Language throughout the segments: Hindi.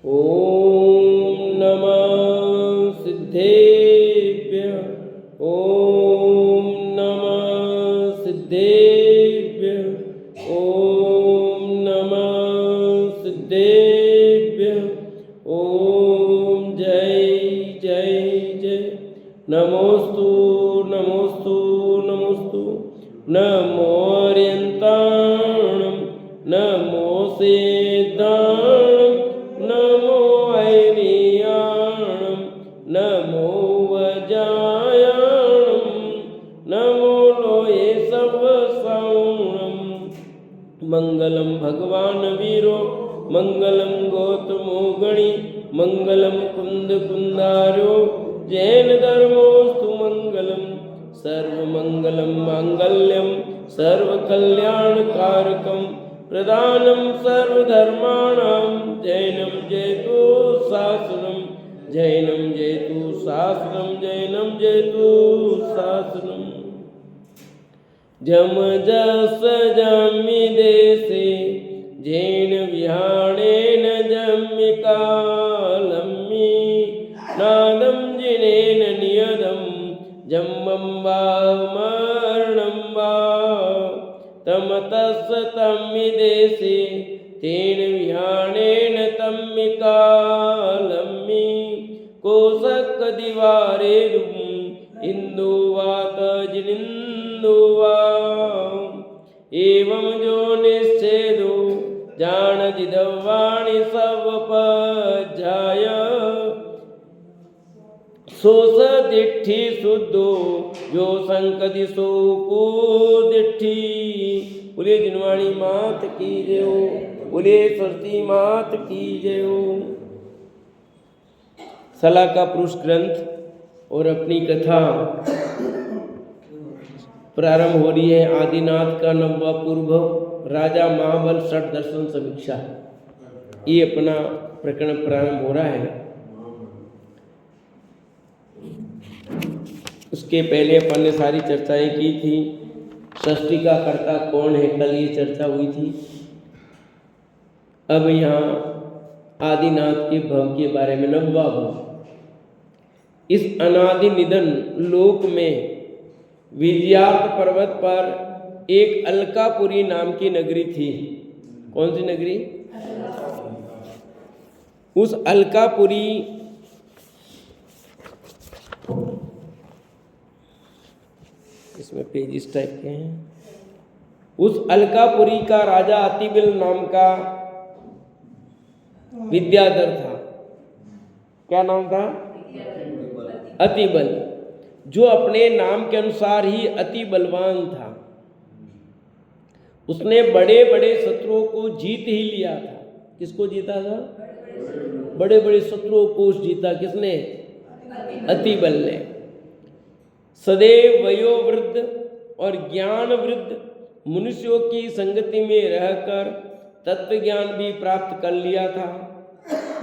ओम नमः सिद्धेभ्यः। ओम नमः सिद्धेभ्यः। ओम नमः सिद्धेभ्यः। ओम जय जय जय। नमोस्तु नमोस्तु नमोस्तु। नमो अर्यन्ताणं नमो सिद्धाणं नमो ऐनियाणं नमो वजायाणं नमो लोये सवसाणं। मंगलम भगवान वीरो मंगलम गौतमो गणि मंगलम कुंद कुंदारो जैन धर्मोस्तु मंगलम सर्वमंगलम मांगल्यम सर्वकल्याणकारकम प्रदानम सर्वधर्माणां जैनम जयतु शास्त्रम जैनम जयतु शास्त्रम जैनम जयतु शास्त्रम। जम जस जमि देशे जैन विहाणेन जम्मि कालम्मि नादं जिनेन नियदं जम्मं वा मरणं वा तमतस्स तम्मि देशे तेन विहाणेन तम्मि कालम्मि कोशक दिवारेरुम् इंदु वात जिनिंदु वा एवं जो निश्चेदो जान जिदवाणी सब पजाय सोस दिट्ठी शुद्धो जो संकति सो को दिट्ठी। बोले जिनवाणी मात की जय हो। बोले सरस्वती मात की जय हो। सला का पुरुष ग्रंथ और अपनी कथा प्रारंभ हो रही है। आदिनाथ का नववा पूर्व राजा महाबल षट दर्शन समीक्षा, ये अपना प्रकरण प्रारंभ हो रहा है। उसके पहले अपन ने सारी चर्चाएं की थी। षष्ठी का कर्ता कौन है, कल ये चर्चा हुई थी। अब यहाँ आदिनाथ के भव के बारे में नववा भव। इस अनादि निधन लोक में विजयार्थ पर्वत पर एक अलकापुरी नाम की नगरी थी। कौन सी नगरी? उस अलकापुरी इसमें पेज इस टाइप के हैं। उस अलकापुरी का राजा अतिबल नाम का विद्याधर था। क्या नाम था? अतिबल, जो अपने नाम के अनुसार ही अति बलवान था। उसने बड़े बड़े शत्रुओं को जीत ही लिया था। किसको जीता था? बड़े बड़े शत्रुओं को जीता। किसने? अतिबल ने। सदैव वयोवृद्ध और ज्ञान वृद्ध मनुष्यों की संगति में रहकर तत्व ज्ञान भी प्राप्त कर लिया था।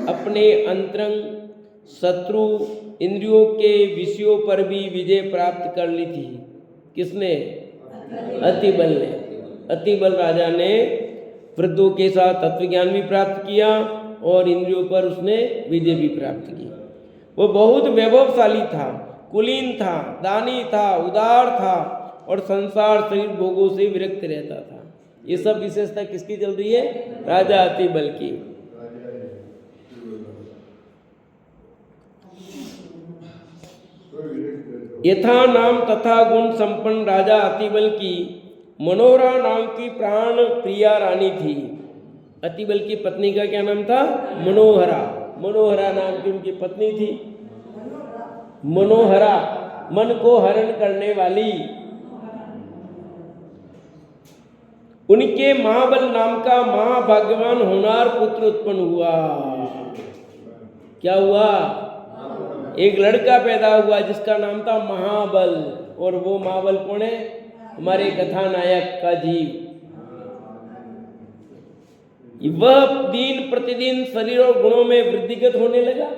अपने अंतरंग शत्रु इंद्रियों के विषयों पर भी विजय प्राप्त कर ली थी। किसने? अतिबल ने। अतिबल राजा ने वृद्धों के साथ तत्व ज्ञान भी प्राप्त किया और इंद्रियों पर उसने विजय भी प्राप्त की। वो बहुत वैभवशाली था, कुलीन था, दानी था, उदार था और संसार शरीर भोगों से विरक्त रहता था। ये सब विशेषता किसकी चल रही है? राजा अतिबल की। यथा नाम तथा गुण संपन्न राजा अतिबल की मनोहरा नाम की प्राण प्रिया रानी थी। अतिबल की पत्नी का क्या नाम था? मनोहरा। मनोहरा नाम की उनकी पत्नी थी। मनोहरा, मन को हरण करने वाली। उनके महाबल नाम का महाभाग्यवान होनार पुत्र उत्पन्न हुआ। क्या हुआ? एक लड़का पैदा हुआ जिसका नाम था महाबल। और वो महाबल कौन है? हमारे कथा नायक का जीव। वह दिन प्रतिदिन शरीर और गुणों में वृद्धिगत होने लगा।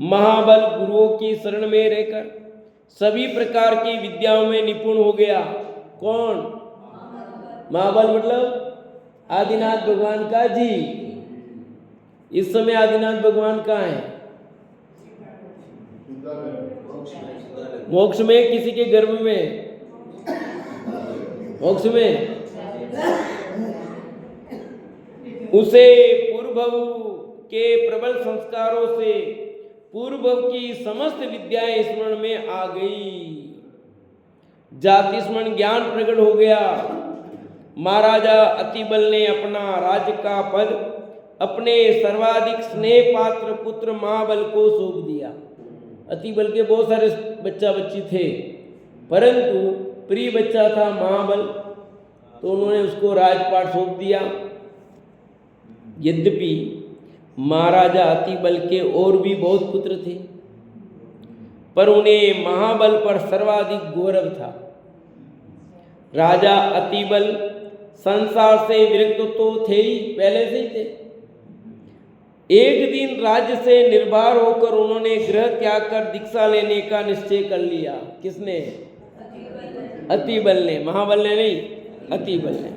महाबल गुरुओं की शरण में रहकर सभी प्रकार की विद्याओं में निपुण हो गया। कौन? महाबल मतलब आदिनाथ भगवान का जीव। इस समय आदिनाथ भगवान कहाँ है? मोक्ष में, किसी के गर्भ में? मोक्ष में। उसे पूर्वभव के प्रबल संस्कारों से पूर्वभव की समस्त विद्याएं स्मरण में आ गई। जाति स्मरण ज्ञान प्रकट हो गया। महाराजा अतिबल ने अपना राज्य का पद अपने सर्वाधिक स्नेह पात्र पुत्र महाबल को सौंप दिया। अतिबल के बहुत सारे बच्चा बच्ची थे, परंतु प्रिय बच्चा था महाबल, तो उन्होंने उसको राजपाट सौंप दिया। यद्यपि महाराजा अतिबल के और भी बहुत पुत्र थे, पर उन्हें महाबल पर सर्वाधिक गौरव था। राजा अतिबल संसार से विरक्त तो थे ही, पहले से ही थे। एक दिन राज्य से निर्भर होकर उन्होंने गृह त्याग कर दीक्षा लेने का निश्चय कर लिया। किसने? अतिबल ने, महाबल ने नहीं, अतिबल ने।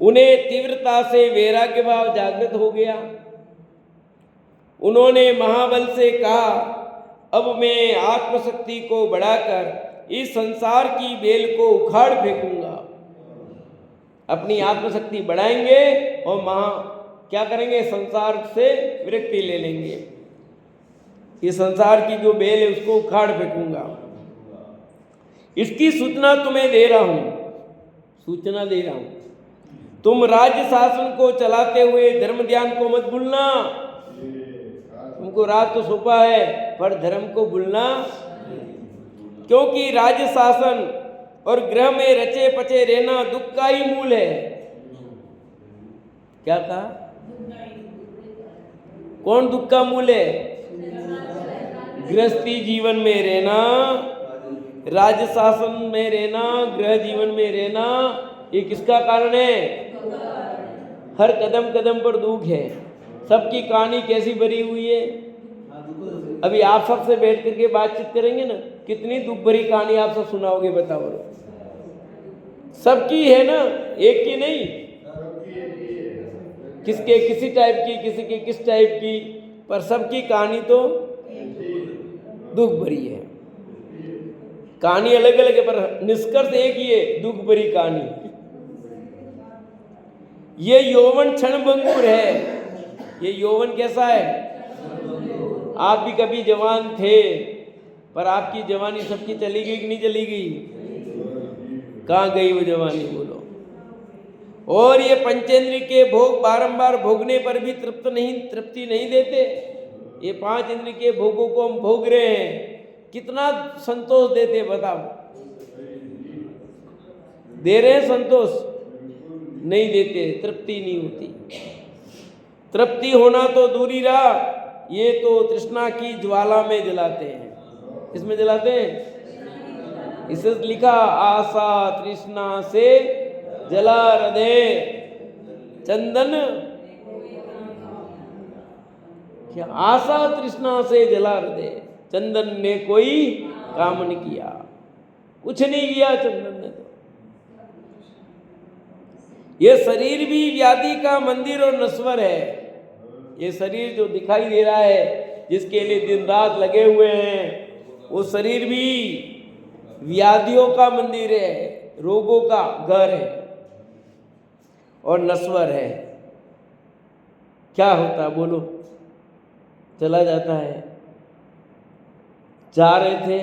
उन्हें तीव्रता से वैराग्य भाव जागृत हो गया। उन्होंने महाबल से कहा, अब मैं आत्मशक्ति को बढ़ाकर इस संसार की बेल को उखाड़ फेंकूंगा। अपनी आत्मशक्ति बढ़ाएंगे और क्या करेंगे? संसार से विरक्ति ले लेंगे। ये संसार की जो बेल है उसको उखाड़ फेंकूंगा। इसकी सूचना तुम्हें दे रहा हूं, सूचना दे रहा हूं। तुम राज्य शासन को चलाते हुए धर्म ध्यान को मत भूलना। तुमको राज तो सौंपा है, पर धर्म को भूलना, क्योंकि राज्य शासन और गृह में रचे पचे रहना दुख का ही मूल है। क्या कहा? कौन दुख का मूल है? गृहस्थी जीवन में रहना, राज्य शासन में रहना, गृह जीवन में रहना, ये किसका कारण है? हर कदम कदम पर दुख है। सबकी कहानी कैसी भरी हुई है। अभी आप सबसे बैठ करके बातचीत करेंगे ना, कितनी दुख भरी कहानी आप सब सुनाओगे, बताओ। सबकी है ना, एक की नहीं। किसके किसी टाइप की, किसी के किस टाइप की, पर सबकी कहानी तो दुख भरी है। कहानी अलग अलग है, पर निष्कर्ष एक ही है, दुख भरी कहानी। ये यौवन क्षणभंगुर है। ये यौवन कैसा है? आप भी कभी जवान थे, पर आपकी जवानी सबकी चली गई कि नहीं चली गई? कहाँ गई वो जवानी, बोलो। और ये पंचेंद्रिय के भोग बारंबार भोगने पर भी तृप्ति नहीं देते। ये 5 इंद्रिय के भोगों को हम भोग रहे हैं, कितना संतोष देते, बताओ। दे रहे हैं संतोष? नहीं देते, तृप्ति नहीं होती। तृप्ति होना तो दूरी रहा, ये तो तृष्णा की ज्वाला में जलाते हैं। इसमें जलाते हैं। इसे लिखा, आशा तृष्णा से जला हृदय चंदन। क्या? आशा तृष्णा से जला हृदय, चंदन ने कोई काम नहीं किया, कुछ नहीं किया चंदन ने। तो ये शरीर भी व्याधि का मंदिर और नश्वर है। ये शरीर जो दिखाई दे रहा है, जिसके लिए दिन रात लगे हुए हैं, वो शरीर भी व्याधियों का मंदिर है, रोगों का घर है और नश्वर है। क्या होता, बोलो? चला जाता है। जा रहे थे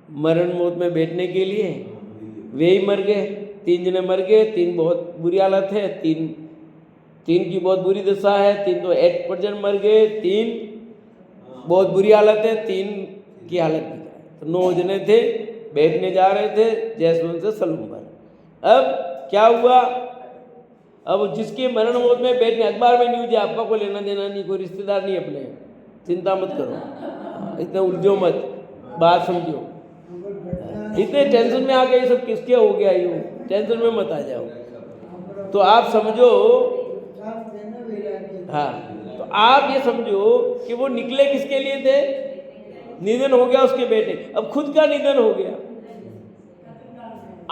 मरण मौत में बैठने के लिए, वे ही मर गए। 3 जने मर गए, 3 बहुत बुरी हालत है, 3 की बहुत बुरी दशा है, 3 तो 8% मर गए, 3 बहुत बुरी हालत है, 3 की हालत भी है। तो 9 जने थे, बैठने जा रहे थे जैसलमेर से सलूम्बर। अब क्या हुआ? अब जिसके मरण मौत में बैठने, अखबार में न्यूज है, आपका कोई लेना देना नहीं, कोई रिश्तेदार नहीं अपने, चिंता मत करो, इतना उलझो मत, बात समझो। इतने टेंशन में आ गए, ये सब किसके हो गया, यूँ टेंशन में मत आ जाओ। तो आप समझो, हाँ, तो आप ये समझो कि वो निकले किसके लिए थे? निधन हो गया उसके बेटे, अब खुद का निधन हो गया।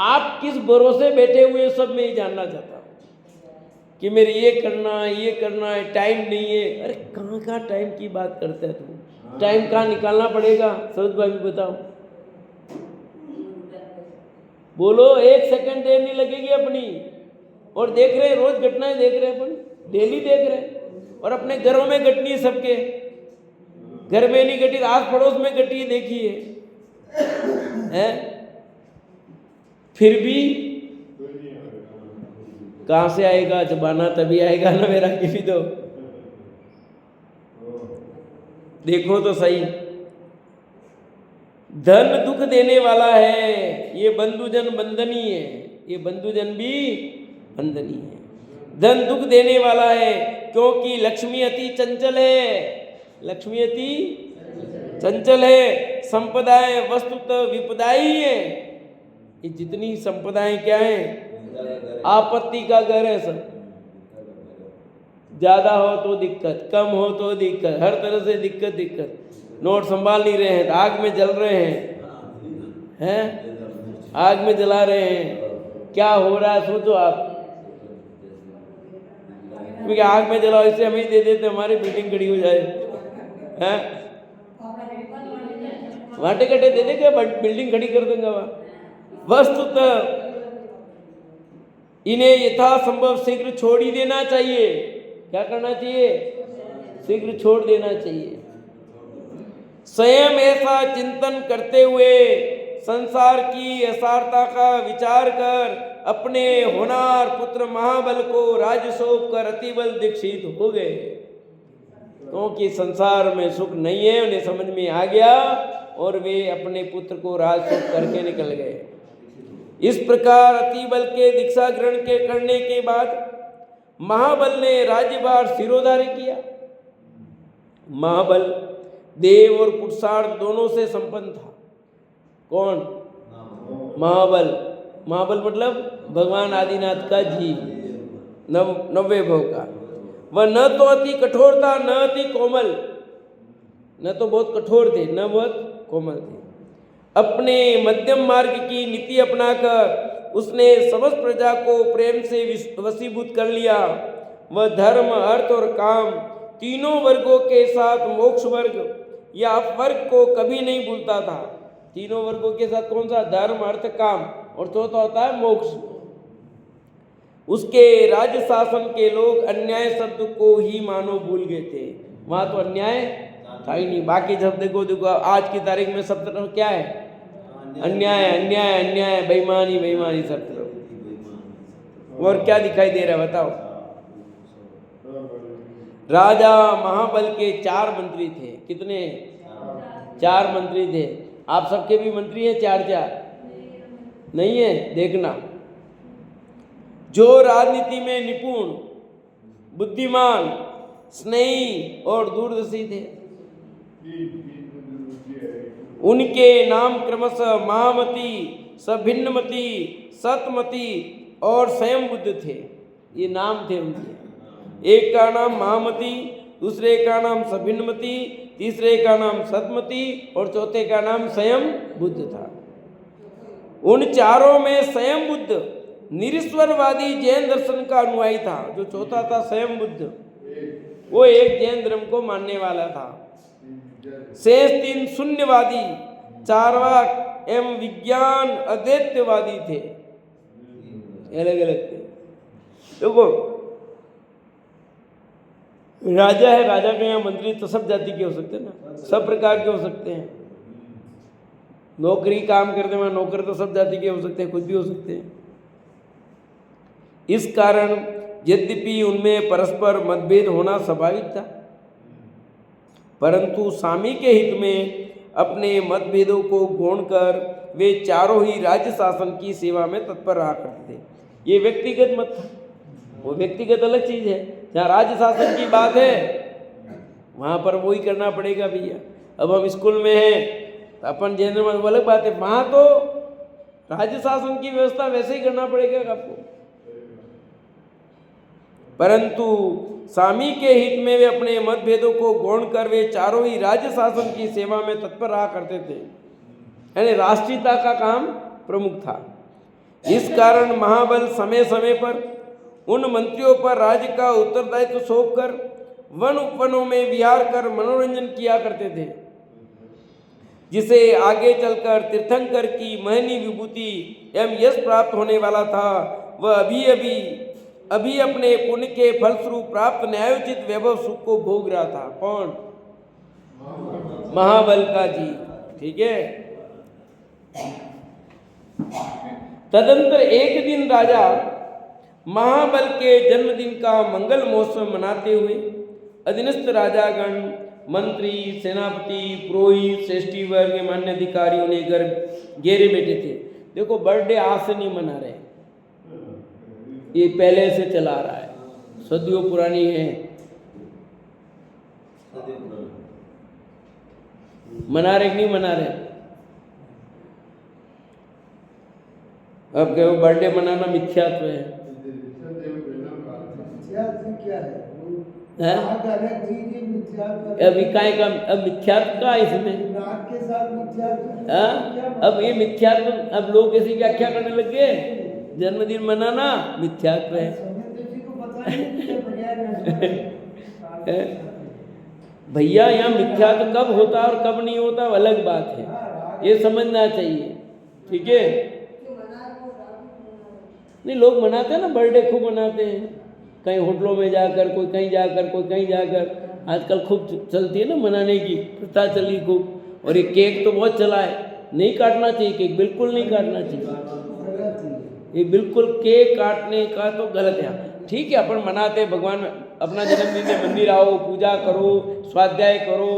आप किस भरोसे बैठे हुए, सब मैं ये जानना चाहता हूँ कि मेरे ये करना है, टाइम नहीं है। अरे कहाँ टाइम की बात करते हैं तुम? टाइम कहाँ निकालना पड़ेगा? शरद भाई बताओ, बोलो। 1 सेकंड देर नहीं लगेगी अपनी। और देख रहे हैं, रोज घटनाएं देख रहे हैं, अपन डेली देख रहे हैं। और अपने घरों में घटनी है, सबके घर में नहीं घटी, आस पड़ोस में घटी है, देखिए है। फिर भी कहां से आएगा? जब आना तभी आएगा ना मेरा किसी। तो देखो तो सही, धन दुख देने वाला है, ये बंधुजन बंधनी है, ये बंधुजन भी बंधनी है। धन दुख देने वाला है, क्योंकि लक्ष्मी अति चंचल है। लक्ष्मी अति चंचल है। संपदाएं वस्तुतः विपदाई है। ये जितनी संपदाएं क्या है? आपत्ति का घर है सब। ज्यादा हो तो दिक्कत, कम हो तो दिक्कत, हर तरह से दिक्कत। नोट संभाल नहीं रहे हैं, आग में जल रहे हैं, आग में जला रहे हैं। क्या हो रहा है सोचो आप। क्योंकि आग में जलाओ, इसे हमें ही दे देते, हमारी मीटिंग खड़ी हो जाए, हैं? वाटे कटे दे देंगे, बिल्डिंग खड़ी कर देंगे वहां। वस्तुतः इन्हें यथासंभव शीघ्र छोड़ ही देना चाहिए। क्या करना चाहिए? शीघ्र छोड़ देना चाहिए। स्वयं ऐसा चिंतन करते हुए संसार की असारता का विचार कर अपने होनार पुत्र महाबल को राज्य सौंप कर अतिबल दीक्षित हो गए। क्योंकि संसार में सुख नहीं है, उन्हें समझ में आ गया और वे अपने पुत्र को राज सौंप करके निकल गए। इस प्रकार अतिबल के दीक्षा ग्रहण के करने के बाद महाबल ने राज्यभार सिरोधार्य किया। महाबल देव और पुरुषार्थ दोनों से संपन्न था। कौन? महाबल। महाबल मतलब भगवान आदिनाथ का जी, 90 भव का। वह न तो अति कठोर था, न अति कोमल, न तो बहुत कठोर थे, न बहुत कोमल थे। अपने मध्यम मार्ग की नीति अपनाकर उसने समस्त प्रजा को प्रेम से वशीभूत कर लिया। वह धर्म, अर्थ और काम तीनों वर्गों के साथ मोक्ष वर्ग या अपवर्ग को कभी नहीं भूलता था। तीनों वर्गों के साथ कौन सा? धर्म, अर्थ, काम, और चौथा होता है मोक्ष। उसके राज्य शासन के लोग अन्याय शब्द को ही मानो भूल गए थे। वहां तो अन्याय था ही नहीं। बाकी जब देखो आज की तारीख में सब तरफ क्या है? अन्याय अन्याय अन्याय, बेईमानी बेईमानी सब तरफ। और क्या दिखाई दे रहा है बताओ? राजा महाबल के 4 मंत्री थे। कितने? 4 मंत्री थे। आप सबके भी मंत्री हैं 4-4? नहीं है? देखना, जो राजनीति में निपुण, बुद्धिमान, स्नेही और दूरदर्शी थे। उनके नाम क्रमशः महामती, सभिन्नमती, सतमती और स्वयं बुद्ध थे। ये नाम थे उनके। एक का नाम महामती, दूसरे का नाम सभिन्नमती, तीसरे का नाम सतमती और चौथे का नाम स्वयं बुद्ध था। उन चारों में स्वयं बुद्ध निरीश्वरवादी जैन दर्शन का अनुयायी था। जो चौथा था स्वयं बुद्ध, वो एक जैन धर्म को मानने वाला था। शेष 3 शून्यवादी, चार्वाक एवं विज्ञान अद्वैतवादी थे। अलग अलग थे। देखो, राजा है, राजा के यहाँ मंत्री तो सब जाति के हो सकते हैं ना, सब प्रकार के हो सकते हैं। नौकरी काम करते हैं नौकर तो सब जाति के हो सकते हैं, खुद भी हो सकते हैं। इस कारण यद्यपि उनमें परस्पर मतभेद होना स्वाभाविक था, परंतु स्वामी के हित में अपने मतभेदों को गौण कर वे चारों ही राज्य शासन की सेवा में तत्पर रहा करते थे। ये व्यक्तिगत मत था, वो व्यक्तिगत अलग चीज है। जहाँ राज्य शासन की बात है वहाँ पर वही करना पड़ेगा भैया। अब हम स्कूल में हैं तो अपन जैन धर्म अलग बात है, वहाँ तो राज्य शासन की व्यवस्था वैसे ही करना पड़ेगा आपको। परंतु स्वामी के हित में वे अपने मतभेदों को गौण कर वे चारों ही राज्य शासन की सेवा में तत्पर रहा करते थे, यानी राष्ट्रीयता का काम प्रमुख था। इस कारण महाबल समय समय पर उन मंत्रियों पर राज्य का उत्तरदायित्व सौंपकर वन उपवनों में विहार कर मनोरंजन किया करते थे, जिसे आगे चलकर तीर्थंकर की महनी विभूति एवं यश प्राप्त होने वाला था। वह अभी अपने पुण्य के फलस्वरूप प्राप्त न्यायोचित वैभव सुख को भोग रहा था। कौन? महाबल का जी। ठीक है। तदंतर एक दिन राजा महाबल के जन्मदिन का मंगल महोत्सव मनाते हुए अधीनस्थ राजागण, मंत्री, सेनापति, पुरोहित, श्रेष्ठी वर्ग, मान्य अधिकारी उन्हें घर घेरे बैठे थे। देखो, बर्थडे आज से नहीं मना रहे, ये पहले से चला रहा है, सदियों पुरानी है। मना रहे कि नहीं मना रहे? अब कहो बर्थडे मनाना मिथ्यात्व है। अब इकाई का अब मिथ्यात्व का इसमें के साथ अब ये मिथ्यात्व, अब लोग ऐसी व्याख्या करने लग गए, जन्मदिन मनाना मिथ्यात्व है। भैया, यहाँ मिथ्यात्व कब होता और कब नहीं होता अलग बात है, ये समझना चाहिए। ठीक है। नहीं, लोग मनाते हैं ना, बर्थडे खूब मनाते हैं, कहीं होटलों में जाकर, कोई कहीं जाकर, कोई कहीं जाकर। आजकल खूब चलती है ना मनाने की प्रथा, चली खूब। और ये केक तो बहुत चला है, नहीं काटना चाहिए केक, बिल्कुल नहीं काटना चाहिए, ये बिल्कुल केक काटने का तो गलत है। ठीक है, अपन मनाते हैं, भगवान अपना जन्मदिन है, मंदिर आओ, पूजा करो, स्वाध्याय करो,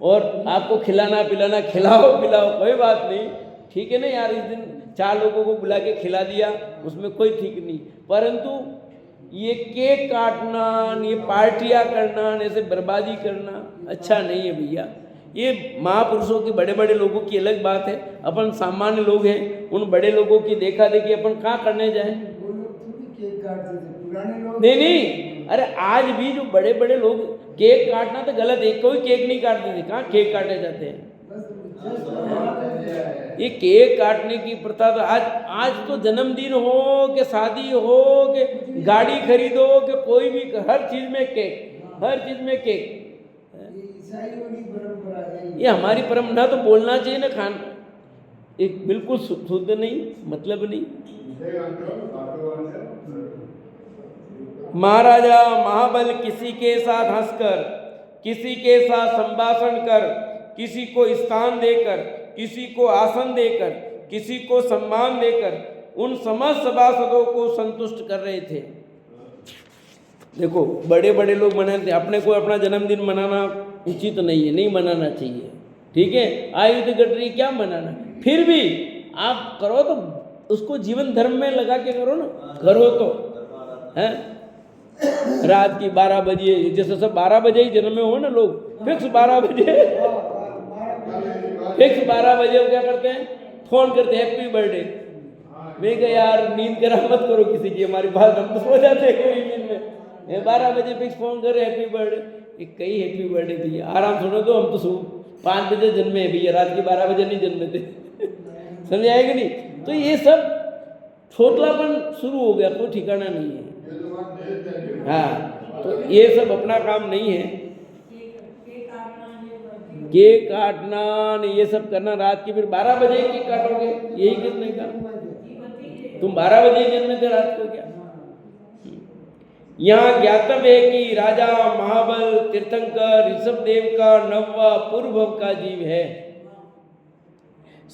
और आपको खिलाना पिलाना, खिलाओ पिलाओ, कोई बात नहीं। ठीक है ना यार, इस दिन 4 लोगों को बुला के खिला दिया, उसमें कोई ठीक नहीं। परंतु ये केक काटना, ये पार्टियां करना, ऐसे बर्बादी करना अच्छा नहीं है भैया। ये महापुरुषों की, बड़े बड़े लोगों की अलग बात है, अपन सामान्य लोग हैं, उन बड़े लोगों की देखा देखी अपन कहाँ करने जाए। नहीं, अरे आज भी जो बड़े बड़े लोग, केक काटना तो गलत है, कोई केक नहीं काटते थे, कहाँ केक काटे जाते हैं। ये केक काटने की प्रथा तो आज तो जन्मदिन हो कि शादी हो कि गाड़ी खरीदो कि कोई भी, हर चीज में केक, हर चीज में केक। ये हमारी परंपरा, तो बोलना चाहिए ना, खाना एक बिल्कुल शुद्ध नहीं, मतलब नहीं। महाराजा महाबल किसी के साथ हंसकर, किसी के साथ संभाषण कर, किसी को स्थान देकर, किसी को आसन देकर, किसी को सम्मान देकर उन समस्त सभासदों को संतुष्ट कर रहे थे। देखो, बड़े बड़े लोग मनाते, अपने को अपना जन्मदिन मनाना उचित नहीं है, नहीं मनाना चाहिए। ठीक है, आयुध गटरी क्या मनाना, फिर भी आप करो तो उसको जीवन धर्म में लगा के करो ना, करो तो है। रात की 12 बजे, जैसे सब 12 बजे ही जन्म में हो ना लोग, फिक्स 12 बजे, फिक्स 12 बजे वो क्या करते हैं, फोन करते हैं हैप्पी बर्थडे। मैं कहा यार नींद करा मत करो किसी की, हमारी बात, हम तो सो जाते हैं कोई नींद में। 12 बजे फिक्स फोन कर रहे हैप्पी बर्थडे, कई हैप्पी बर्थडे भैया, आराम सुनो तो, हम तो 5 बजे जन्मे हैं भैया, रात की 12 बजे नहीं जन्मे थे। समझ आएगा नहीं? तो ये सब छोटलापन शुरू हो गया, कोई ठिकाना नहीं है। हाँ, तो ये सब अपना काम नहीं है। केक काटना ये सब करना, रात की फिर 12 बजे केक काटोगे, यही किसने कहा? तुम 12 बजे जन्मे थे, रात को क्या? यहाँ ज्ञातव्य है कि राजा महाबल तीर्थंकर ऋषभदेव का 9वां पूर्व का जीव है।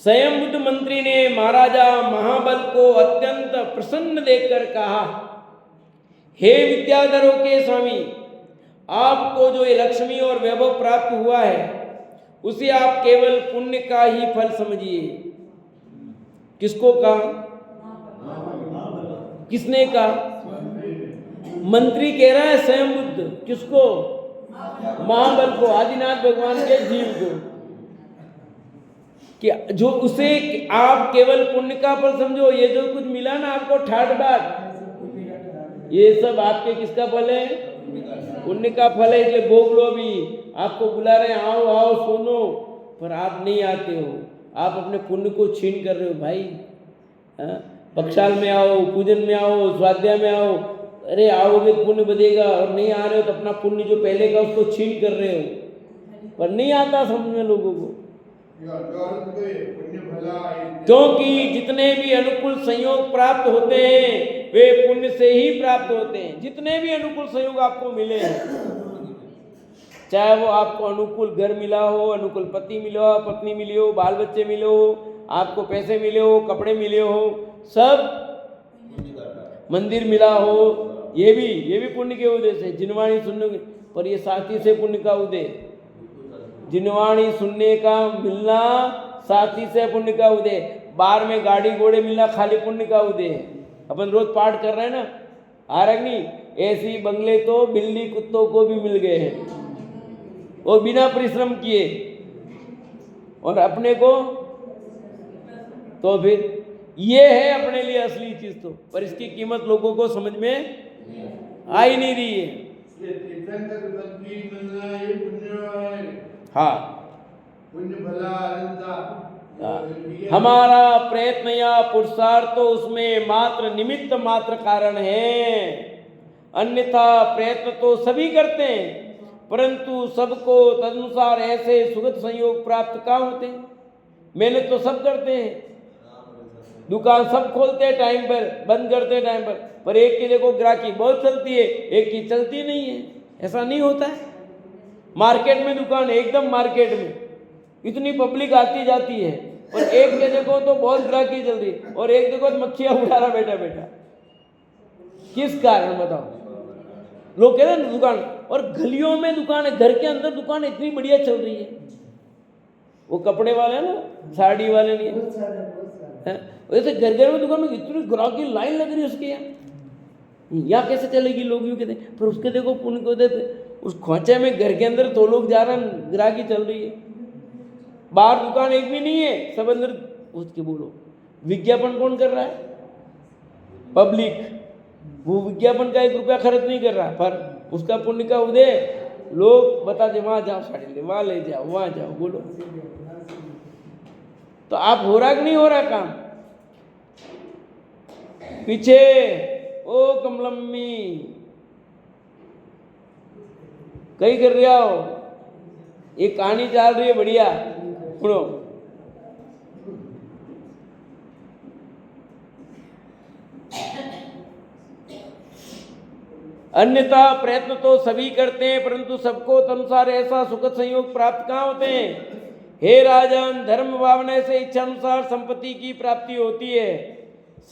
स्वयं बुद्ध मंत्री ने महाराजा महाबल को अत्यंत प्रसन्न देखकर कहा, हे विद्याधरों के स्वामी, आपको जो ये लक्ष्मी और वैभव प्राप्त हुआ है उसे आप केवल पुण्य का ही फल समझिए। किसको कहा? किसने कहा? मंत्री कह रहा है स्वयं बुद्ध। किसको? महाबल को, आदिनाथ भगवान के जीव को, कि जो उसे आप केवल पुण्य का फल समझो। ये जो कुछ मिला ना आपको ठाट बाट, ये सब आपके किसका फल है? पुण्य का फल है, इसलिए भोग लो। भी आपको बुला रहे हैं, आओ आओ सुनो, पर आप नहीं आते हो, आप अपने पुण्य को छीन कर रहे हो भाई। पक्षाल में आओ, पूजन में आओ, स्वाध्याय में आओ, अरे आओगे तो पुण्य बढ़ेगा, और नहीं आ रहे हो तो अपना पुण्य जो पहले का उसको छीन कर रहे हो। पर नहीं आता समझ में लोगों को, क्योंकि जितने भी अनुकूल संयोग प्राप्त होते हैं वे पुण्य से ही प्राप्त होते हैं। जितने भी अनुकूल संयोग आपको मिले हैं, चाहे वो आपको अनुकूल घर मिला हो, अनुकूल पति मिला हो, पत्नी मिली हो, बाल बच्चे मिले हो, आपको पैसे मिले हो, कपड़े मिले हो, सब मंदिर मिला हो, ये भी पुण्य के उदय से। जिनवाणी सुनने पर ये साथी से पुण्य का उदय, जिनवाणी सुनने का मिलना साथी से पुण्य का उदय। बाहर में गाड़ी घोड़े मिलना खाली पुण्य का उदय है। अपन रोज पाठ कर रहे हैं ना, आरग्नि ऐसी बंगले तो बिल्ली कुत्तों को भी मिल गए हैं, और बिना परिश्रम किए, और अपने को तो फिर ये है अपने लिए असली चीज। तो पर इसकी कीमत लोगों को समझ में आ ही नहीं रही है। हाँ, हमारा प्रयत्न या पुरुषार्थ तो उसमें मात्र निमित्त मात्र कारण है, अन्यथा प्रयत्न तो सभी करते हैं, परंतु सबको तदनुसार ऐसे सुगत संयोग प्राप्त कहाँ होते हैं। मेहनत तो सब करते हैं, दुकान सब खोलते हैं टाइम पर, बंद करते हैं टाइम पर एक की देखो ग्राहकी बहुत चलती है, एक की चलती नहीं है। ऐसा नहीं होता है। मार्केट में दुकान, एकदम मार्केट में इतनी पब्लिक आती जाती है, और एक के देखो तो बहुत ग्राहकी चल रही है, और एक देखो तो मक्खियां उड़ा रहा बैठा बैठा। किस कारण बताओ। लोग कह रहे हैं दुकान, और गलियों में दुकान है, घर के अंदर दुकान इतनी बढ़िया चल रही है। वो कपड़े वाले है ना, साड़ी वाले नहीं है, वैसे घर घर में दुकान में इतनी ग्राहकी लाइन लग रही है उसके यहाँ कैसे चलेगी। लोग यूँ कहते हैं, पर उसके देखो पुण्य को देते, उस खोचे में घर के अंदर तो लोग जा रहे हैं, ग्राहकी चल रही है। बाहर दुकान एक भी नहीं है, सब अंदर उसके बोलो। विज्ञापन कौन कर रहा है? पब्लिक। वो विज्ञापन का 1 रुपया खर्च नहीं कर रहा, पर उसका पुण्य का उदय लोग बताते, वहां जाओ साड़ी ले, वहां ले जाओ, वहां जाओ, बोलो। तो आप हो रहा कि नहीं हो रहा काम? पीछे ओ कमलम्मी कहीं कर रहा हो, एक कहानी चल रही है बढ़िया, सुनो। अन्यथा प्रयत्न तो सभी करते हैं, परंतु सबको तनुसार ऐसा सुखद संयोग प्राप्त कहाँ होते हैं। हे राजन, धर्म भावना से इच्छा अनुसार संपत्ति की प्राप्ति होती है।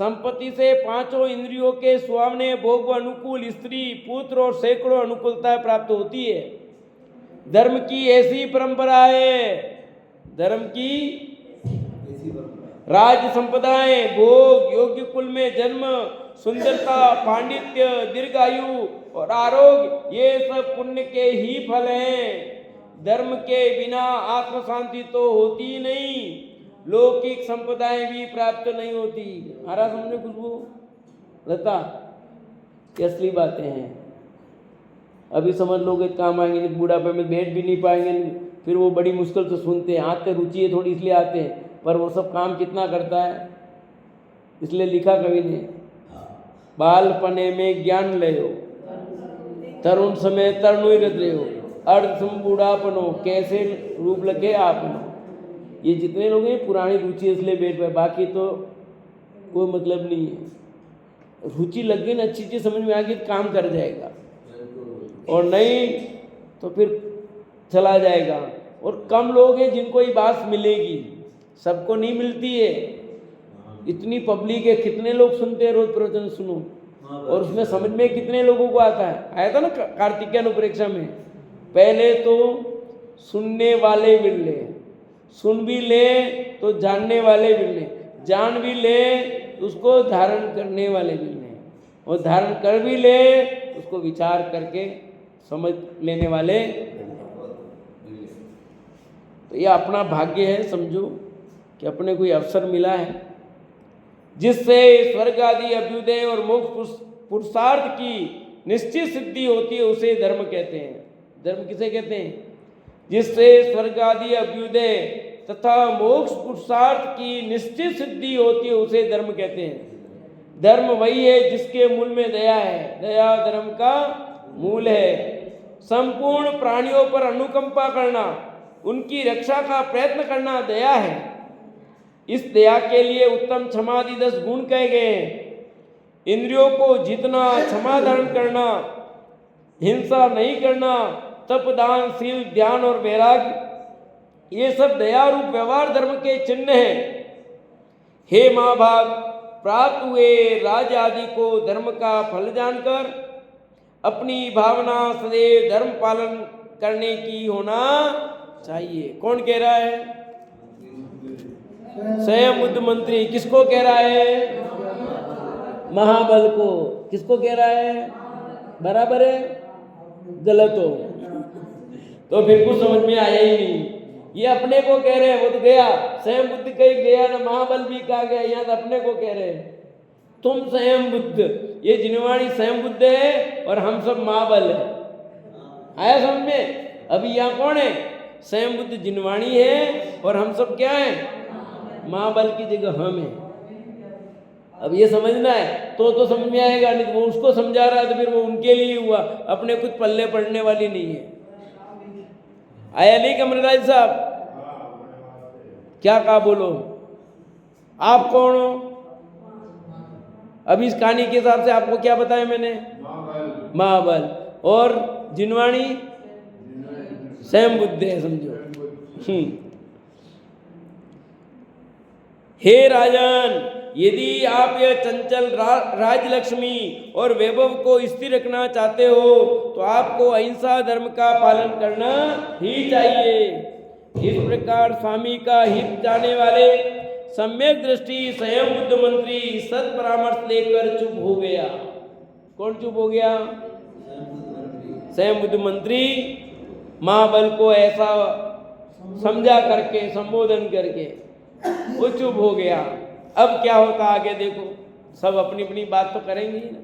संपत्ति से 5 इंद्रियों के सुहावने भोग अनुकूल स्त्री पुत्र और सैकड़ों अनुकूलता प्राप्त होती है। धर्म की ऐसी परंपरा है, धर्म की राज संपदाएं, भोग, योग्य कुल में जन्म, सुंदरता, पांडित्य, दीर्घायु और आरोग्य, ये सब पुण्य के ही फल हैं। धर्म के बिना आत्म शांति तो होती ही नहीं, लौकिक संपदाएं भी प्राप्त नहीं होती। आ रहा समझ में खुशबू लता? ये असली बातें हैं। अभी समझ लोगे काम आएंगे नहीं, बुढ़ापे में बैठ भी नहीं पाएंगे, फिर वो बड़ी मुश्किल से सुनते हैं। आते रुचि है थोड़ी इसलिए आते हैं, पर वो सब काम कितना करता है। इसलिए लिखा कवि ने, बालपने में ज्ञान ले हो, तरुण समय तरुण ही रह हो, अर्ध बुढ़ापनो कैसे रूप लगे आपनो। ये जितने लोग हैं पुरानी रुचि इसलिए बैठ पाए, बाकी तो कोई मतलब नहीं है। रुचि लग गई ना, अच्छी चीज समझ में आ गई, काम कर जाएगा, और नहीं तो फिर चला जाएगा। और कम लोग हैं जिनको ये बात मिलेगी, सबको नहीं मिलती है। इतनी पब्लिक है, कितने लोग सुनते हैं रोज प्रवचन, सुनो, और उसमें समझ में कितने लोगों को आता है। आया था ना कार्तिकेय अनुप्रेक्षा में, पहले तो सुनने वाले मिलने, सुन भी ले तो जानने वाले मिलने, जान भी ले तो उसको धारण करने वाले मिलने, और धारण कर भी ले उसको विचार करके समझ लेने वाले। तो ये अपना भाग्य है, समझो कि अपने कोई अवसर मिला है जिससे स्वर्ग आदि अभ्युदय और मोक्ष पुरुषार्थ की निश्चित सिद्धि होती है, उसे धर्म कहते हैं। धर्म किसे कहते हैं? जिससे स्वर्ग आदि अभ्युदय तथा मोक्ष पुरुषार्थ की निश्चित सिद्धि होती है, उसे धर्म कहते हैं। धर्म वही है जिसके मूल में दया है। दया धर्म का मूल है। संपूर्ण प्राणियों पर अनुकंपा करना, उनकी रक्षा का प्रयत्न करना दया है। इस दया के लिए उत्तम क्षमादि 10 गुण कहे गए हैं। इंद्रियों को जीतना, क्षमा धारण करना, हिंसा नहीं करना, तप, दान, शील, ध्यान और वैराग्य, ये सब दया रूप व्यवहार धर्म के चिन्ह हैं। हे महाभाग, प्राप्त हुए राज आदि को धर्म का फल जानकर अपनी भावना सदैव धर्म पालन करने की होना चाहिए। कौन कह रहा है? स्वयं बुद्ध मंत्री। किसको कह रहा है? महाबल को। किसको कह रहा है? बराबर है? गलत हो तो फिर कुछ समझ में आया ही नहीं। ये अपने को कह रहे हैं। वो तो गया, स्वयं बुद्ध कहीं गया ना, महाबल भी कहा गया, यहाँ तो अपने को कह रहे हैं तुम स्वयं बुद्ध। ये जिनवाणी स्वयं बुद्ध है और हम सब महाबल है। आया समझ में? अभी यहाँ कौन है? स्वयं बुद्ध जिनवाणी है और हम सब क्या है? महाबल की जगह हम है। अब ये समझना है तो समझ में आएगा, नहीं तो वो उसको समझा रहा है तो फिर वो उनके लिए हुआ, अपने कुछ पल्ले पड़ने वाली नहीं है। आया नहीं कमरराज साहब? क्या कहा बोलो? आप कौन हो? अभी इस कहानी के हिसाब से आपको क्या बताया मैंने? महाबल। और जिनवाणी स्वयं बुद्ध है, समझो। हे राजन, यदि आप यह चंचल राजलक्ष्मी और वैभव को स्थिर रखना चाहते हो तो आपको अहिंसा धर्म का पालन करना ही चाहिए। इस प्रकार स्वामी का हित जाने वाले सम्यक दृष्टि स्वयं बुद्ध मंत्री सत परामर्श लेकर चुप हो गया। कौन चुप हो गया? स्वयं बुद्ध मंत्री महाबल को ऐसा समझा करके, संबोधन करके वो चुप हो गया। अब क्या होता आगे देखो, सब अपनी अपनी बात तो करेंगे ही ना।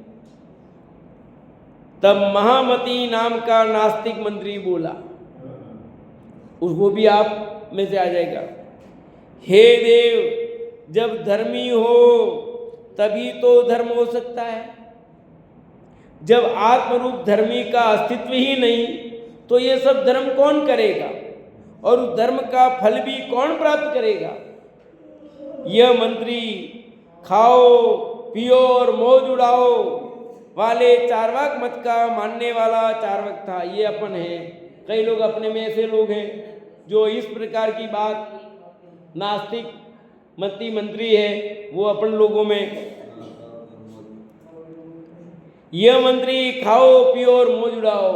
तब महामती नाम का नास्तिक मंत्री बोला, उसको भी आप में से आ जाएगा। हे देव, जब धर्मी हो तभी तो धर्म हो सकता है। जब आत्मरूप धर्मी का अस्तित्व ही नहीं तो ये सब धर्म कौन करेगा और उस धर्म का फल भी कौन प्राप्त करेगा? यह मंत्री खाओ पियो और मौज उड़ाओ वाले चार्वाक मत का मानने वाला चार्वक था। ये अपन है। कई लोग अपने में ऐसे लोग हैं जो इस प्रकार की बात, नास्तिक मती मंत्री है वो अपन लोगों में। यह मंत्री खाओ पियो और मौज उड़ाओ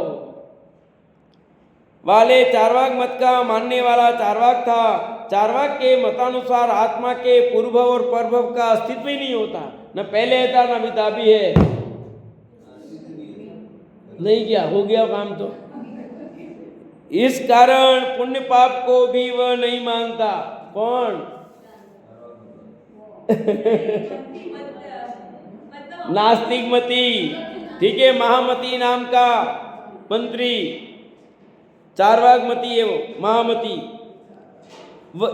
वाले चार्वाक मत का मानने वाला चार्वाक था। चार्वाक के मतानुसार आत्मा के पूर्वभव और परभव का अस्तित्व ही नहीं होता, न पहले था न अभी भी है। नहीं क्या हो गया काम तो। इस कारण पुण्य पाप को भी वह नहीं मानता। कौन? नास्तिक मती। ठीक है, महामती नाम का मंत्री, चार्वाक मती है वो, महामती।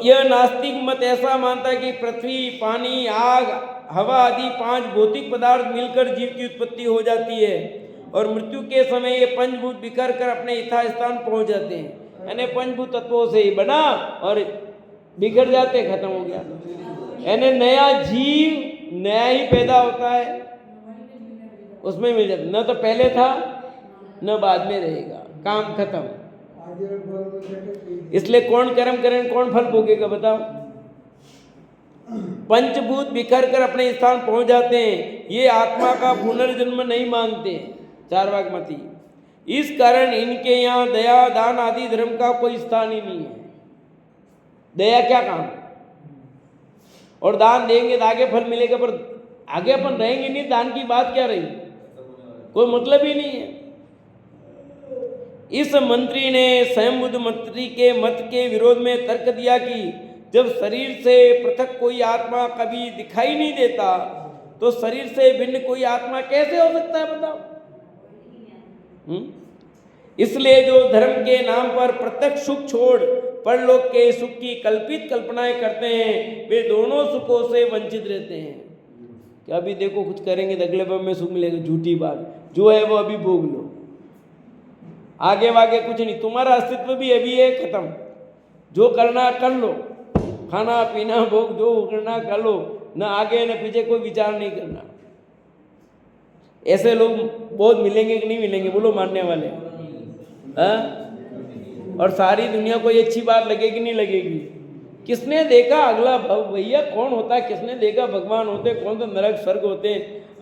यह नास्तिक मत ऐसा मानता है कि पृथ्वी, पानी, आग, हवा आदि 5 भौतिक पदार्थ मिलकर जीव की उत्पत्ति हो जाती है और मृत्यु के समय ये पंचभूत बिखर कर अपने यथास्थान पहुंच जाते हैं। यानी पंचभूत तत्वों से ही बना और बिखर जाते, खत्म हो गया। यानी नया जीव नया ही पैदा होता है, उसमें मिल जाता, न तो पहले था न बाद में रहेगा, काम खत्म। इसलिए कौन कर्म करें कौन फल भोगेगा बताओ? पंचभूत बिखर कर अपने स्थान पहुंच जाते हैं। ये आत्मा का पुनर्जन्म नहीं मानते चार्वाक मती। इस कारण इनके यहाँ दया दान आदि धर्म का कोई स्थान ही नहीं है। दया क्या काम? और दान देंगे तो आगे फल मिलेगा, पर आगे अपन रहेंगे नहीं, दान की बात क्या रही? कोई मतलब ही नहीं है। इस मंत्री ने स्वयं बुद्ध मंत्री के मत के विरोध में तर्क दिया कि जब शरीर से पृथक कोई आत्मा कभी दिखाई नहीं देता तो शरीर से भिन्न कोई आत्मा कैसे हो सकता है बताओ? इसलिए जो धर्म के नाम पर प्रत्यक्ष सुख छोड़ परलोक के सुख की कल्पित कल्पनाएं करते हैं वे दोनों सुखों से वंचित रहते हैं। कि अभी देखो कुछ करेंगे तो अगले बार में सुख मिलेगा। झूठी बात, जो है वो अभी भोग लो, आगे वागे कुछ नहीं। तुम्हारा अस्तित्व भी अभी है खत्म। जो करना कर लो, खाना पीना भोग जो करना कर लो, न आगे न पीछे कोई विचार नहीं करना। ऐसे लोग बहुत मिलेंगे कि नहीं मिलेंगे बोलो, मानने वाले? हाँ? और सारी दुनिया को ये अच्छी बात लगेगी नहीं लगेगी? किसने देखा अगला भैया कौन होता है? किसने देखा भगवान होते? कौन सा नरक स्वर्ग होते?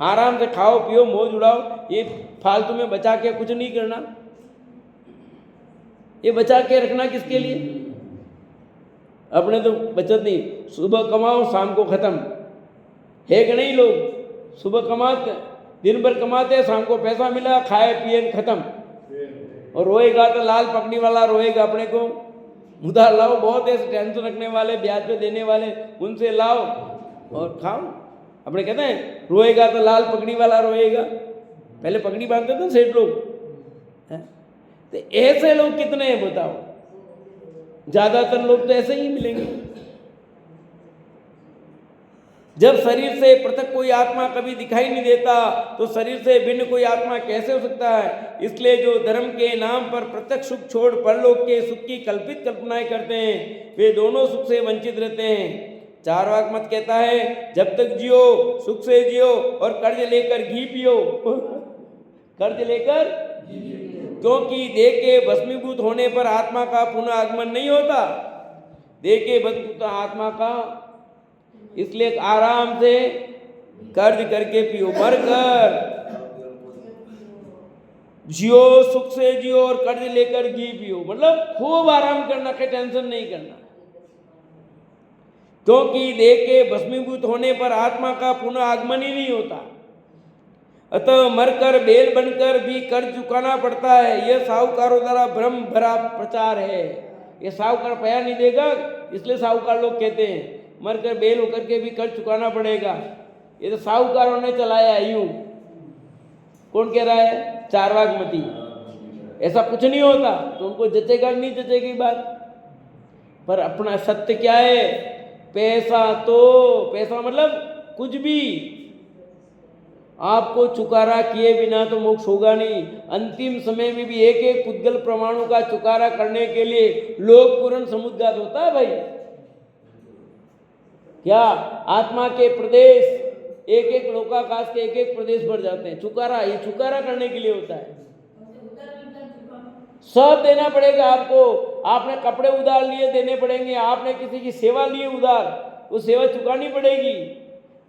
आराम से खाओ पियो मौज उड़ाओ, ये फालतू में बचा के कुछ नहीं करना। ये बचा के रखना किसके लिए? अपने तो बचत नहीं, सुबह कमाओ शाम को खत्म है कि नहीं? लोग सुबह कमाते, दिन भर कमाते, शाम को पैसा मिला, खाए पिए खत्म। और रोएगा तो लाल पकड़ी वाला रोएगा, अपने को उधार लाओ, बहुत ऐसे टेंशन रखने वाले, ब्याज पे देने वाले, उनसे लाओ और खाओ। अपने कहते हैं रोएगा तो लाल पगड़ी वाला रोएगा। पहले पगड़ी बांधते थे सेठ लोग, तो ऐसे लोग कितने हैं बताओ? ज्यादातर लोग तो ऐसे ही मिलेंगे। जब शरीर से पृथक कोई आत्मा कभी दिखाई नहीं देता, तो शरीर से भिन्न कोई आत्मा कैसे हो सकता है? इसलिए जो धर्म के नाम पर प्रत्यक्ष सुख छोड़ परलोक के सुख की कल्पित कल्पनाएं करते हैं, वे दोनों सुख से वंचित रहते हैं। चारवाक मत कहता है, जब तक जियो सुख से जियो और कर्ज लेकर घी पियो। कर्ज लेकर, क्योंकि देह के भस्मीभूत होने पर आत्मा का पुनः आगमन नहीं होता। देह के भस्मीभूत आत्मा का, इसलिए आराम से कर्ज करके पियो, मर कर जियो, सुख से जियो और कर्ज लेकर घी पियो। मतलब खूब आराम करना, कोई टेंशन नहीं करना। क्योंकि देह के भस्मीभूत होने पर आत्मा का पुनः आगमन ही नहीं होता। अतः मरकर बेल बनकर भी कर्ज चुकाना पड़ता है। यह साहूकारों द्वारा भ्रम भरा प्रचार है। ये साहूकार पैसा नहीं देगा, इसलिए साहूकार लोग कहते हैं मरकर बेल होकर के भी कर्ज चुकाना पड़ेगा। ये तो साहूकारों ने चलाया यूं। कौन कह रहा है? चारवाक मती। ऐसा कुछ नहीं होता, तो उनको जचेगा नहीं जचेगी बात। पर अपना सत्य क्या है? पैसा तो पैसा मतलब कुछ भी आपको चुकारा किए बिना तो मोक्ष होगा नहीं। अंतिम समय में भी एक एक पुद्गल परमाणु का चुकारा करने के लिए लोक पूर्ण समुद्घात होता है भाई। क्या आत्मा के प्रदेश एक एक लोकाकाश के एक एक प्रदेश पर जाते हैं? चुकारा, ये चुकारा करने के लिए होता है। सब देना पड़ेगा आपको। आपने कपड़े उधार लिए देने पड़ेंगे, आपने किसी की सेवा ली उधार, वो सेवा चुकानी पड़ेगी।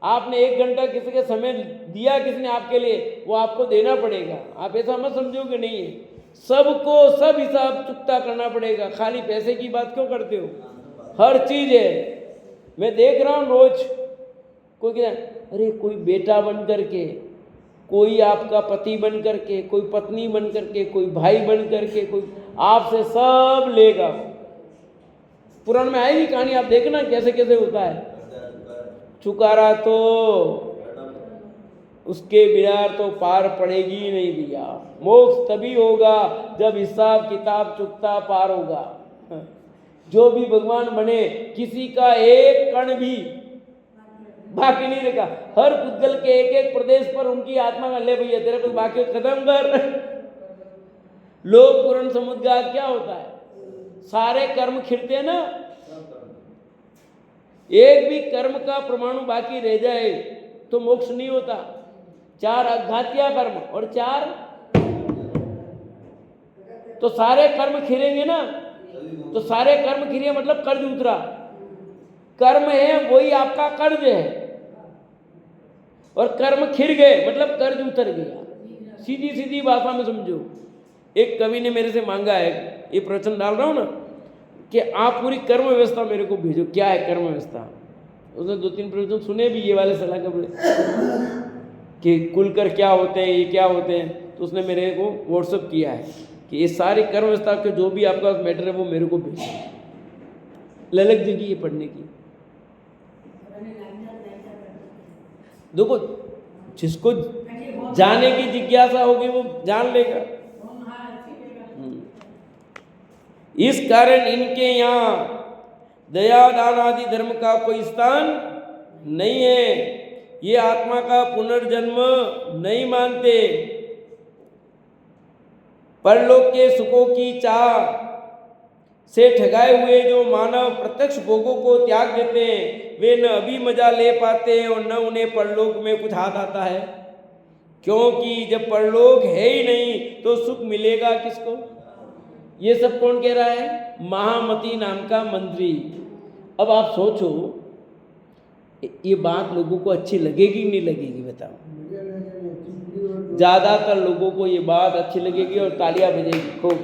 आपने 1 घंटा किसी के समय दिया किसी ने आपके लिए, वो आपको देना पड़ेगा। आप ऐसा मत समझो कि नहीं है, सबको सब हिसाब चुकता करना पड़ेगा। खाली पैसे की बात क्यों करते हो? हर चीज है। मैं देख रहा हूँ रोज कोई कहता अरे कोई बेटा बन करके, कोई आपका पति बन करके, कोई पत्नी बन करके, कोई भाई बन करके, कोई आपसे सब लेगा। पुराण में आएगी कहानी, आप देखना कैसे कैसे होता है। चुकारा तो उसके बिना तो पार पड़ेगी ही नहीं भैया। मोक्ष तभी होगा जब हिसाब किताब चुकता पार होगा। जो भी भगवान बने, किसी का एक कण भी बाकी नहीं रखा। हर पुद्गल के एक एक प्रदेश पर उनकी आत्मा का ले भैया तेरे कुछ बाकी खत्म कर। लोक पूर्ण समुद्घात क्या होता है? सारे कर्म खिरते ना, एक भी कर्म का परमाणु बाकी रह जाए तो मोक्ष नहीं होता। 4 अघातिया कर्म और 4 तो सारे कर्म खिरेंगे ना, तो सारे कर्म खिरे मतलब कर्ज उतरा। कर्म है वही आपका कर्ज है, और कर्म खिर गए मतलब कर्ज उतर गया। सीधी सीधी भाषा में समझो। एक कवि ने मेरे से मांगा है, ये प्रवचन डाल रहा हूं ना, कि आप पूरी कर्म व्यवस्था मेरे को भेजो। क्या है कर्म व्यवस्था? उसने 2-3 प्रवचन सुने भी ये वाले सलाह कि कुलकर क्या होते हैं, ये क्या होते हैं। तो उसने मेरे को व्हाट्सअप किया है कि ये सारी कर्म व्यवस्था के जो भी आपका मैटर है वो मेरे को भेजो। ललक देगी ये पढ़ने की। देखो जिसको जाने की जिज्ञासा होगी वो जान लेगा। इस कारण इनके यहाँ दया दान आदि धर्म का कोई स्थान नहीं है। ये आत्मा का पुनर्जन्म नहीं मानते। परलोक के सुखों की चाह से ठगाए हुए जो मानव प्रत्यक्ष भोगों को त्याग देते हैं, वे न अभी मजा ले पाते हैं और न उन्हें परलोक में कुछ हाथ आता है, क्योंकि जब परलोक है ही नहीं तो सुख मिलेगा किसको। ये सब कौन कह रहा है? महामती नाम का मंत्री। अब आप सोचो, ये बात लोगों को अच्छी लगेगी नहीं लगेगी बताओ? ज्यादातर लोगों को ये बात अच्छी लगेगी और तालियां बजेगी खूब।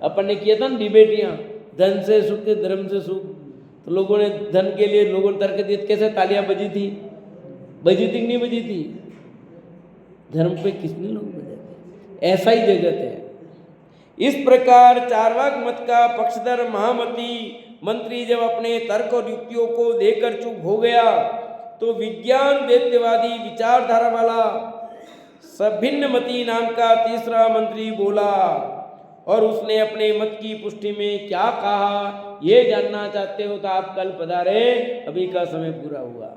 अपन ने किया था ना डिबेटियां, धन से सुख धर्म से सुख, तो लोगों ने धन के लिए लोगों ने तर्क दिए, कैसे तालियां बजी थी? बजी थी कि नहीं बजी थी? धर्म पे किसने लोग बजाते? ऐसा ही जगत है। इस प्रकार चार्वाक मत का पक्षधर महामती मंत्री जब अपने तर्क और युक्तियों को देकर चुप हो गया, तो विज्ञान दैत्यवादी विचारधारा वाला सभिन्नमति नाम का तीसरा मंत्री बोला और उसने अपने मत की पुष्टि में क्या कहा, ये जानना चाहते हो तो आप कल पधारे, अभी का समय पूरा हुआ।